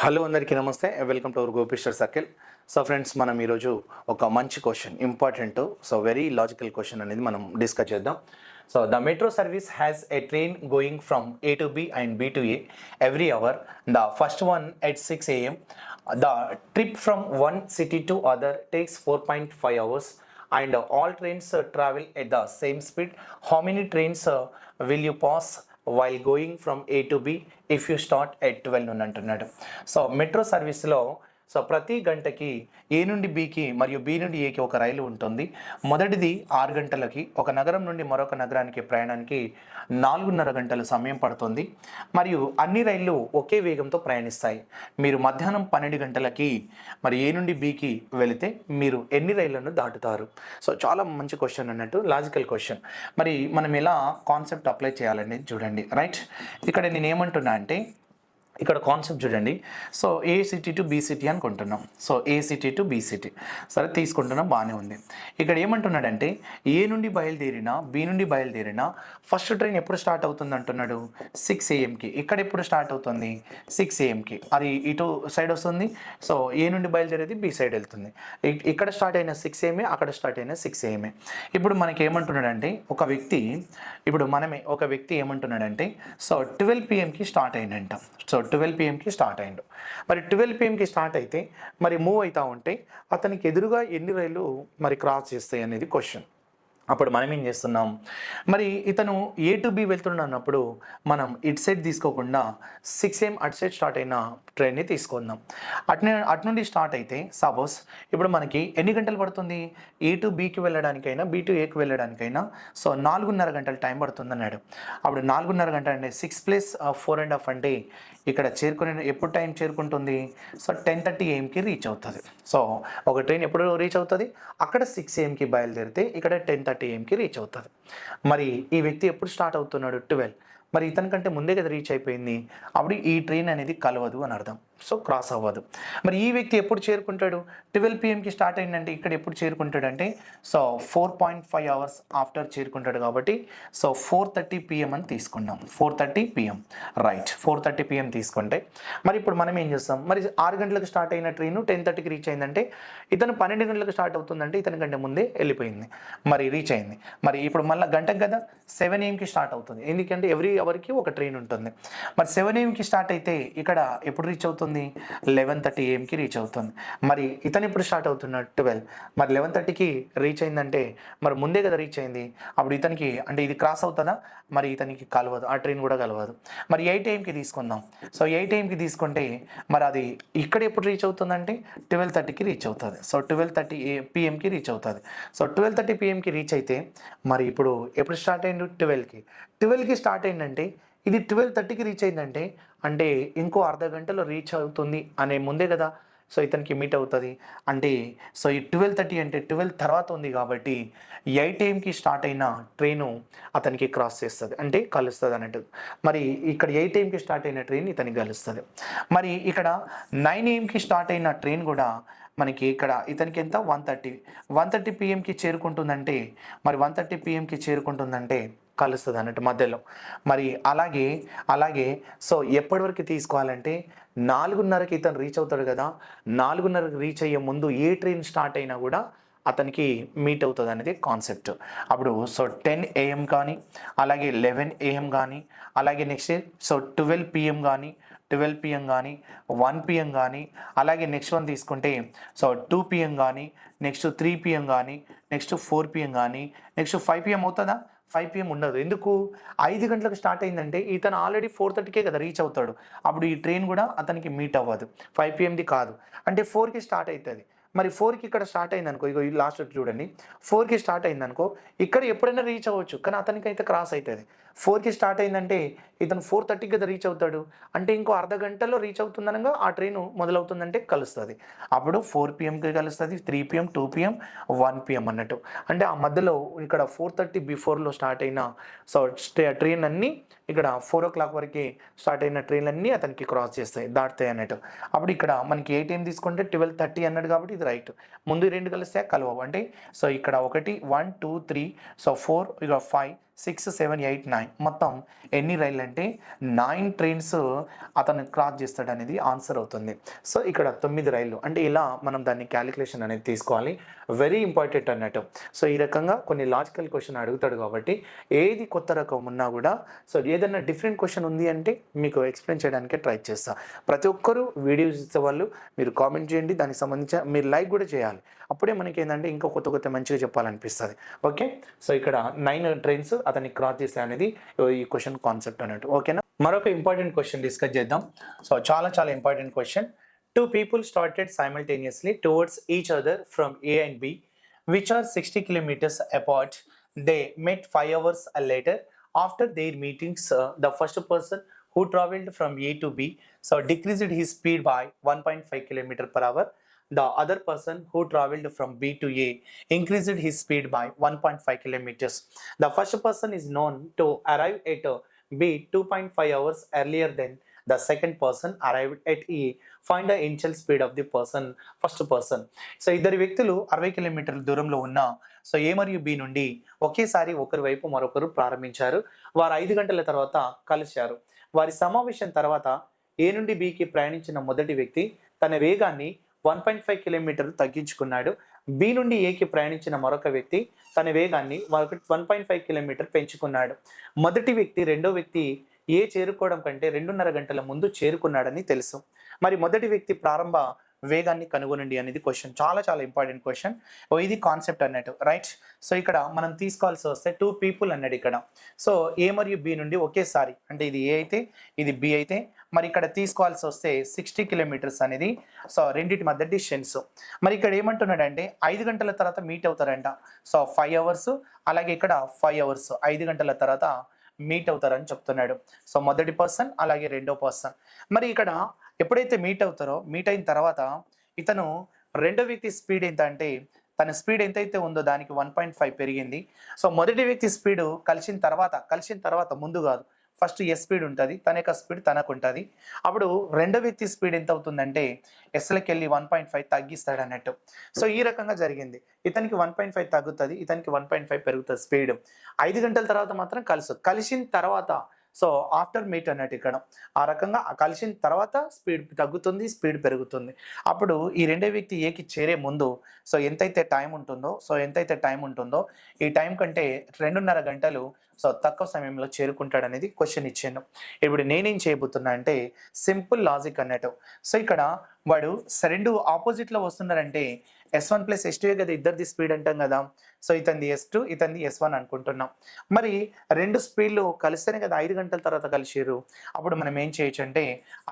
Hello అందరికీ నమస్తే. Welcome to our గోపిస్టర్ సర్కిల్. సో ఫ్రెండ్స్, మనం ఈరోజు ఒక మంచి question, important, so very logical question అనేది మనం డిస్కస్ చేద్దాం. So the metro service has a train going from A to B and B to A every hour. The first one at 6 a.m. The trip from one city to other takes 4.5 hours and all trains travel at the same speed. How many trains will you pass while going from A to B if you start at 12 noon అంటున్నాడు. So metro సర్వీస్లో ప్రతి గంటకి ఏ నుండి బికి మరియు B నుండి ఏకి ఒక రైలు ఉంటుంది. మొదటిది 6 గంటలకి ఒక నగరం నుండి మరొక నగరానికి ప్రయాణానికి 4.5 గంటల సమయం పడుతుంది మరియు అన్ని రైళ్లు ఒకే వేగంతో ప్రయాణిస్తాయి. మీరు మధ్యాహ్నం 12 గంటలకి మరి ఏ నుండి బికి వెళితే మీరు ఎన్ని రైళ్లను దాటుతారు? సో చాలా మంచి క్వశ్చన్ అన్నట్టు, లాజికల్ క్వశ్చన్. మరి మనం ఎలా కాన్సెప్ట్ అప్లై చేయాలని చూడండి. రైట్, ఇక్కడ నేను ఏమంటున్నా అంటే ఇక్కడ కాన్సెప్ట్ చూడండి. So A city to B city అనుకుంటున్నాం. So A city to B city సరే తీసుకుంటున్నాం, బాగానే ఉంది. ఇక్కడ ఏమంటున్నాడంటే ఏ నుండి బయలుదేరినా బి నుండి బయలుదేరినా ఫస్ట్ ట్రైన్ ఎప్పుడు స్టార్ట్ అవుతుంది అంటున్నాడు? 6 AM ఇక్కడ ఎప్పుడు స్టార్ట్ అవుతుంది? 6 AM అది ఇటు సైడ్ వస్తుంది. సో ఏ నుండి బయలుదేరేది బి సైడ్ వెళ్తుంది. ఇక్కడ స్టార్ట్ అయిన 6 AM, అక్కడ స్టార్ట్ అయిన 6 AM. ఇప్పుడు మనకి ఏమంటున్నాడంటే ఒక వ్యక్తి ఏమంటున్నాడంటే సో 12 PM స్టార్ట్ అయిందంట. సో 12 PM స్టార్ట్ అయ్యిండు. మరి 12 PM స్టార్ట్ అయితే మరి మూవ్ అవుతూ ఉంటే అతనికి ఎదురుగా ఎన్ని రైళ్ళు మరి క్రాస్ చేస్తాయి అనేది క్వశ్చన్. అప్పుడు మనం ఏం చేస్తున్నాం, మరి ఇతను ఏ టు బి వెళ్తున్నాడు అన్నప్పుడు మనం ఇటు సైడ్ తీసుకోకుండా 6 AM అటు సైడ్ స్టార్ట్ అయిన ట్రైన్ని తీసుకుందాం. అటు నుండి స్టార్ట్ అయితే సపోజ్ ఇప్పుడు మనకి ఎన్ని గంటలు పడుతుంది? ఏ టు బికి వెళ్ళడానికైనా బి టు ఏకి వెళ్ళడానికైనా సో 4.5 గంటల టైం పడుతుంది అన్నాడు. అప్పుడు 4.5 గంటలు అంటే 6 + 4.5 అంటే ఇక్కడ ఎప్పుడు టైం చేరుకుంటుంది? సో 10:30 AM రీచ్ అవుతుంది. సో ఒక ట్రైన్ ఎప్పుడు రీచ్ అవుతుంది? అక్కడ 6 AM బయలుదేరితే ఇక్కడ 10:30 AM రీచ్ అవుతుంది. మరి ఈ వ్యక్తి ఎప్పుడు స్టార్ట్ అవుతున్నాడు? 12. మరి ఇతనికంటే ముందే కదా రీచ్ అయిపోయింది. అప్పుడు ఈ ట్రైన్ అనేది కలవదు అని అర్థం. సో క్రాస్ అవ్వదు. మరి ఈ వ్యక్తి ఎప్పుడు చేరుకుంటాడు? 12 PM స్టార్ట్ అయిందంటే ఇక్కడ ఎప్పుడు చేరుకుంటాడంటే సో 4.5 hours ఆఫ్టర్ చేరుకుంటాడు. కాబట్టి సో 4:30 PM అని తీసుకున్నాం. 4:30 PM రైట్. 4:30 PM తీసుకుంటే మరి ఇప్పుడు మనం ఏం చేస్తాం? మరి 6 గంటలకు స్టార్ట్ అయిన ట్రైన్ 10:30కి రీచ్ అయిందంటే ఇతను 12 గంటలకు స్టార్ట్ అవుతుందంటే ఇతని కంటే ముందే వెళ్ళిపోయింది, మరి రీచ్ అయింది. మరి ఇప్పుడు మళ్ళీ గంటకు కదా 7 AM స్టార్ట్ అవుతుంది. ఎందుకంటే ఎవ్రీ అవర్కి ఒక ట్రైన్ ఉంటుంది. మరి 7 AM స్టార్ట్ అయితే ఇక్కడ ఎప్పుడు రీచ్ అవుతుంది? 11:30 AM రీచ్ అవుతుంది. మరి ఇతను ఎప్పుడు స్టార్ట్ అవుతున్నాడు? 12. మరి 11:30కి రీచ్ అయిందంటే మరి ముందే కదా రీచ్ అయింది. అప్పుడు ఇతనికి అంటే ఇది క్రాస్ అవుతుందా? మరి ఇతనికి కలవదు, ఆ ట్రైన్ కూడా కలవదు. మరి 8 AM తీసుకుందాం. సో 8 AM తీసుకుంటే మరి అది ఇక్కడ ఎప్పుడు రీచ్ అవుతుందంటే 12:30కి రీచ్ అవుతుంది. సో 12:30 PM రీచ్ అవుతుంది. సో 12:30 PM రీచ్ అయితే మరి ఇప్పుడు ఎప్పుడు స్టార్ట్ అయ్యిండు? 12కి స్టార్ట్ అయిందంటే ఇది 12:30కి రీచ్ అయిందంటే అంటే ఇంకో అర్ధ గంటలో రీచ్ అవుతుంది అనే ముందే కదా సో ఇతనికి మీట్ అవుతుంది. అంటే సో ఈ 12:30 అంటే 12 తర్వాత ఉంది కాబట్టి 8 AM స్టార్ట్ అయిన ట్రైను అతనికి క్రాస్ చేస్తుంది, అంటే కలుస్తుంది అన్నట్టు. మరి ఇక్కడ 8 AM స్టార్ట్ అయిన ట్రైన్ ఇతనికి కలుస్తుంది. మరి ఇక్కడ 9 AM స్టార్ట్ అయిన ట్రైన్ కూడా మనకి ఇక్కడ ఇతనికి ఎంత? 1:30 PM చేరుకుంటుందంటే మరి 1:30 PM చేరుకుంటుందంటే కలుస్తుంది అన్నట్టు మధ్యలో. మరి అలాగే సో ఎప్పటి వరకు తీసుకోవాలంటే 4:30కి ఇతను రీచ్ అవుతాడు కదా. 4:30కి రీచ్ అయ్యే ముందు ఏ ట్రైన్ స్టార్ట్ అయినా కూడా అతనికి మీట్ అవుతుంది అనేది కాన్సెప్ట్. అప్పుడు సో 10 AM కానీ అలాగే 11 AM కానీ అలాగే నెక్స్ట్ సో 12 PM కానీ 12 PM కానీ 1 PM కానీ అలాగే నెక్స్ట్ వన్ తీసుకుంటే సో 2 PM కానీ నెక్స్ట్ 3 PM కానీ నెక్స్ట్ 4 PM కానీ నెక్స్ట్ 5 PM అవుతుందా? 5 PM ఉండదు. ఎందుకు? 5 గంటలకు స్టార్ట్ అయిందంటే ఇతను ఆల్రెడీ 4:30కే కదా రీచ్ అవుతాడు. అప్పుడు ఈ ట్రైన్ కూడా అతనికి మీట్ అవ్వదు. 5 PM కాదు, అంటే 4కి స్టార్ట్ అవుతుంది. మరి 4కి ఇక్కడ స్టార్ట్ అయిందనుకో, ఇగో ఈ లాస్ట్ చూడండి, 4కి స్టార్ట్ అయిందనుకో ఇక్కడ ఎప్పుడైనా రీచ్ అవ్వచ్చు, కానీ అతనికి అయితే క్రాస్ అవుతుంది. 4కి స్టార్ట్ అయిందంటే ఇతను 4:30కి కదా రీచ్ అవుతాడు, అంటే ఇంకో అర్ధ గంటలో రీచ్ అవుతుందనగా ఆ ట్రైన్ మొదలవుతుందంటే కలుస్తుంది. అప్పుడు 4 PMకి కలుస్తుంది, 3 PM, 2 PM, 1 PM అన్నట్టు. అంటే ఆ మధ్యలో ఇక్కడ 4:30 బిఫోర్లో స్టార్ట్ అయిన సో ట్రైన్ అన్నీ ఇక్కడ 4 o'clock వరకు స్టార్ట్ అయిన ట్రైన్లన్నీ అతనికి క్రాస్ చేస్తాయి, దాటుతాయి అన్నట్టు. అప్పుడు ఇక్కడ మనకి 8 AM తీసుకుంటే 12:30 అన్నాడు కాబట్టి ఇది రైట్. ముందు 2 కలిస్తే కలవవు. అంటే సో ఇక్కడ 1 1 2 3 సో 4 ఇక 5 6, 7, 8, 9 మొత్తం ఎన్ని రైళ్ళు అంటే 9 ట్రైన్స్ అతను క్రాస్ చేస్తాడనేది ఆన్సర్ అవుతుంది. సో ఇక్కడ 9 రైళ్ళు అంటే ఇలా మనం దాన్ని క్యాలిక్యులేషన్ అనేది తీసుకోవాలి. వెరీ ఇంపార్టెంట్ అన్నట్టు. సో ఈ రకంగా కొన్ని లాజికల్ క్వెషన్ అడుగుతాడు కాబట్టి ఏది కొత్త రకం ఉన్నా కూడా సో ఏదైనా డిఫరెంట్ క్వెషన్ ఉంది అంటే మీకు ఎక్స్ప్లెయిన్ చేయడానికే ట్రై చేస్తా. ప్రతి ఒక్కరూ వీడియోస్ ఇచ్చే వాళ్ళు మీరు కామెంట్ చేయండి, దానికి సంబంధించిన మీరు లైక్ కూడా చేయాలి. అప్పుడే మనకి ఏంటంటే ఇంకా కొత్త కొత్త మంచిగా చెప్పాలనిపిస్తుంది. ఓకే, సో ఇక్కడ 9 ట్రైన్స్ అతన్ని క్రాస్ చేస్తాయి అనేది ఈ క్వశ్చన్ కాన్సెప్ట్ అన్నట్టు. ఓకేనా, మరొక ఇంపార్టెంట్ క్వశ్చన్ డిస్కస్ చేద్దాం. సో చాలా important question. 2 people started simultaneously towards each other from A and B, which are 60 kilometers apart. They met 5 hours later. After their meetings, the first person who traveled from A to B so decreased his speed by 1.5 km per hour. The other person who traveled from B to A increased his speed by 1.5 kilometers. The first person is known to arrive at B 2.5 hours earlier than the second person arrived at E. Find the initial speed of the first person. So ఇద్దరు వ్యక్తులు 60 కిలోమీటర్ల దూరంలో ఉన్న so ఏ మరియు B నుండి ఒకేసారి ఒకరి వైపు మరొకరు ప్రారంభించారు. వారు 5 గంటల తర్వాత కలిశారు. వారి సమావేశం తర్వాత ఏ నుండి బికి ప్రయాణించిన మొదటి వ్యక్తి తన వేగాన్ని 1.5 కిలోమీటర్లు తగ్గించుకున్నాడు. బి నుండి ఏకి ప్రయాణించిన మరొక వ్యక్తి తన వేగాన్ని 1.5 కిలోమీటర్ పెంచుకున్నాడు. మొదటి వ్యక్తి రెండో వ్యక్తి ఏ చేరుకోవడం కంటే 2.5 గంటల ముందు చేరుకున్నాడని తెలుసు. మరి మొదటి వ్యక్తి ప్రారంభ వేగాన్ని కనుగొనండి అనేది క్వశ్చన్. చాలా ఇంపార్టెంట్ క్వశ్చన్. ఇది కాన్సెప్ట్ అన్నట్టు, రైట్. సో ఇక్కడ మనం తీసుకోవాల్సి వస్తే 2 people అన్నాడు ఇక్కడ. సో ఏ మరియు బి నుండి ఒకేసారి అంటే ఇది ఏ అయితే ఇది బి అయితే మరి ఇక్కడ తీసుకోవాల్సి వస్తే 60 కిలోమీటర్స్ అనేది సో రెండింటి మధ్య డిస్టెన్స్. మరి ఇక్కడ ఏమంటున్నాడంటే 5 గంటల తర్వాత మీట్ అవుతారంట. సో 5 hours అలాగే ఇక్కడ 5 hours 5 గంటల తర్వాత మీట్ అవుతారని చెప్తున్నాడు. సో మొదటి పర్సన్ అలాగే రెండో పర్సన్. మరి ఇక్కడ ఎప్పుడైతే మీట్ అవుతారో మీట్ అయిన తర్వాత ఇతను రెండో వ్యక్తి స్పీడ్ ఎంత అంటే తన స్పీడ్ ఎంతైతే ఉందో దానికి 1.5 పెరిగింది. సో మొదటి వ్యక్తి స్పీడ్ కలిసిన తర్వాత ముందు కాదు, ఫస్ట్ ఎస్ స్పీడ్ ఉంటుంది, తన యొక్క స్పీడ్ తనకు ఉంటుంది. అప్పుడు రెండో వ్యక్తి స్పీడ్ ఎంత అవుతుందంటే ఎస్లకి వెళ్ళి 1.5 తగ్గిస్తాడు అన్నట్టు. సో ఈ రకంగా జరిగింది. ఇతనికి 1.5 తగ్గుతుంది, ఇతనికి 1.5 పెరుగుతుంది స్పీడ్. 5 గంటల తర్వాత మాత్రం కలిసిన తర్వాత సో ఆఫ్టర్ మీట్ అన్నట్టు ఇక్కడ ఆ రకంగా కలిసిన తర్వాత స్పీడ్ తగ్గుతుంది, స్పీడ్ పెరుగుతుంది. అప్పుడు ఈ రెండో వ్యక్తి ఏకి చేరే ముందు సో ఎంతైతే టైం ఉంటుందో ఈ టైం కంటే 2.5 గంటలు సో తక్కువ సమయంలో చేరుకుంటాడు అనేది క్వశ్చన్ ఇచ్చాను. ఇప్పుడు నేనేం చేయబోతున్నా అంటే సింపుల్ లాజిక్ అన్నట్టు. సో ఇక్కడ వాడు రెండు ఆపోజిట్లో వస్తున్నారంటే S1 + S2 కదా ఇద్దరిది స్పీడ్ అంటాం కదా. సో ఇతనిది S2 ఇతనిది S1 అనుకుంటున్నాం. మరి రెండు స్పీడ్లు కలిస్తేనే కదా 5 గంటల తర్వాత కలిసిరు. అప్పుడు మనం ఏం చేయొచ్చు అంటే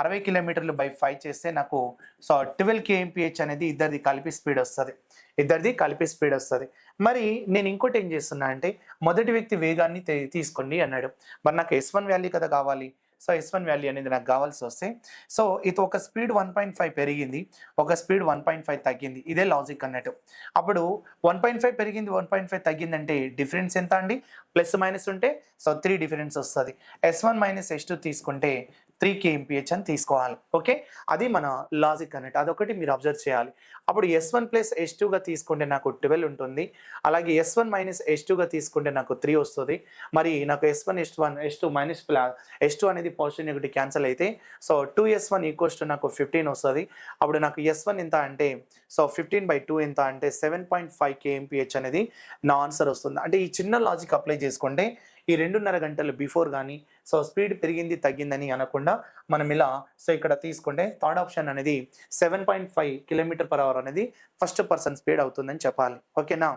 60 కిలోమీటర్లు బై 5 చేస్తే నాకు సో 12 kmph అనేది ఇద్దరిది కలిపి స్పీడ్ వస్తుంది. మరి నేను ఇంకోటి ఏం చేస్తున్నా అంటే మొదటి వ్యక్తి వేగాన్ని తీసుకోండి అన్నాడు. మరి నాకు S1 వాల్యూ కదా కావాలి. సో S1 వాల్యూ అనేది నాకు కావాల్సి వస్తే సో ఇది ఒక స్పీడ్ 1.5 పెరిగింది, ఒక స్పీడ్ 1.5 తగ్గింది. ఇదే లాజిక్ అన్నట్టు. అప్పుడు 1.5 పెరిగింది 1.5 తగ్గిందంటే డిఫరెన్స్ ఎంత అండి? ప్లస్ మైనస్ ఉంటే సో 3 డిఫరెన్స్ వస్తుంది. S1 - S2 తీసుకుంటే 3 kmph అని తీసుకోవాలి. ఓకే, అది మన లాజిక్ అన్నట్టు. అదొకటి మీరు అబ్జర్వ్ చేయాలి. అప్పుడు S1 + S2గా తీసుకుంటే నాకు 12 ఉంటుంది. అలాగే S1 - S2గా తీసుకుంటే నాకు 3 వస్తుంది. మరి నాకు S1 S2 మైనస్ S2 అనేది పాజిటివ్ నెగటివ్ క్యాన్సిల్ అయితే సో 2S1 = నాకు 15 వస్తుంది. అప్పుడు నాకు S1 ఎంత అంటే సో 15/2 ఎంత అంటే 7.5 kmph అనేది నా ఆన్సర్ వస్తుంది. అంటే ఈ చిన్న లాజిక్ అప్లై చేసుకుంటే ఈ 2.5 గంటలు బిఫోర్ కానీ సో స్పీడ్ పెరిగింది తగ్గిందని అనకుండా మనం ఇలా సో ఇక్కడ తీసుకుంటే థర్డ్ ఆప్షన్ అనేది 7.5 km/h అనేది ఫస్ట్ పర్సన్ స్పీడ్ అవుతుందని చెప్పాలి. ఓకేనా.